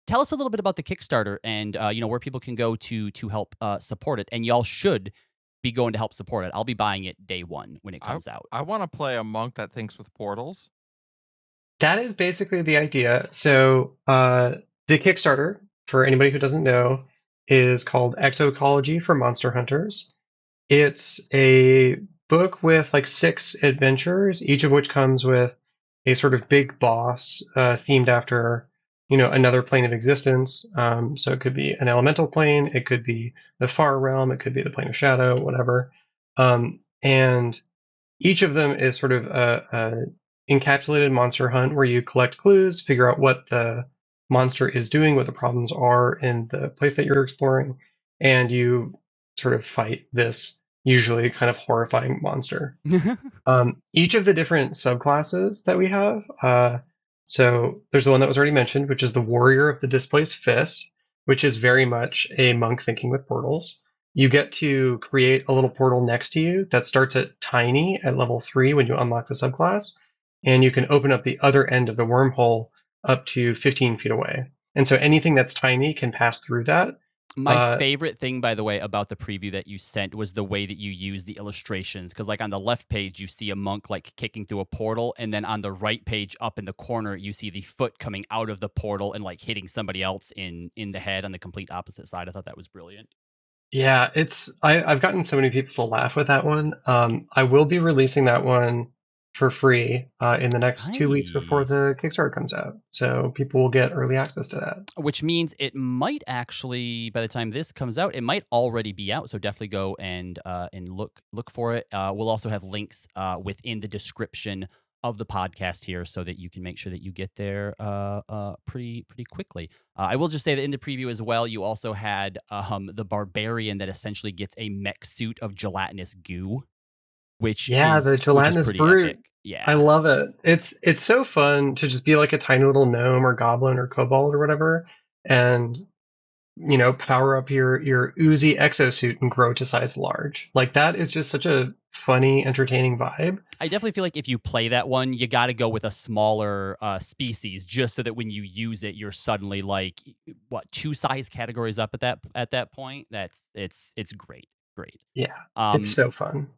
tell us a little bit about the Kickstarter and where people can go to help support it. And y'all should be going to help support it. I'll be buying it day one when it I comes out. I want to play a monk that thinks with portals. That is basically the idea. So, the Kickstarter, for anybody who doesn't know, is called Exocology for Monster Hunters. It's a book with like six adventures, each of which comes with a sort of big boss themed after, another plane of existence. So it could be an elemental plane, it could be the far realm, it could be the plane of shadow, whatever. And each of them is sort of a encapsulated monster hunt where you collect clues, figure out what the monster is doing, what the problems are in the place that you're exploring, and you sort of fight this usually kind of horrifying monster. Each of the different subclasses that we have, so there's the one that was already mentioned, which is the Warrior of the Displaced Fist, which is very much a monk thinking with portals. You get to create a little portal next to you that starts at tiny at level 3 when you unlock the subclass, and you can open up the other end of the wormhole up to 15 feet away. And so anything that's tiny can pass through that. My Uh, favorite thing, by the way, about the preview that you sent was the way that you use the illustrations. Because, like, on the left page, you see a monk like kicking through a portal, and then on the right page, up in the corner, you see the foot coming out of the portal and like hitting somebody else in the head on the complete opposite side. I thought that was brilliant. Yeah, I've gotten so many people to laugh with that one. I will be releasing that one for free in the next 2 weeks before Nice. the Kickstarter comes out, so people will get early access to that. Which means it might actually, by the time this comes out, it might already be out. So definitely go and look for it. We'll also have links within the description of the podcast here, so that you can make sure that you get there pretty quickly. I will just say that in the preview as well, you also had the barbarian that essentially gets a mech suit of gelatinous goo, which Yeah, the is gelatinous pretty epic. brute. I Yeah. love it. It's so fun to just be like a tiny little gnome or goblin or kobold or whatever, and power up your oozy exosuit and grow to size large. Like that is just such a funny, entertaining vibe. I definitely feel like if you play that one, you got to go with a smaller species, just so that when you use it, you're suddenly like what, two size categories up at that point. It's great, great. Yeah, it's Um, so fun.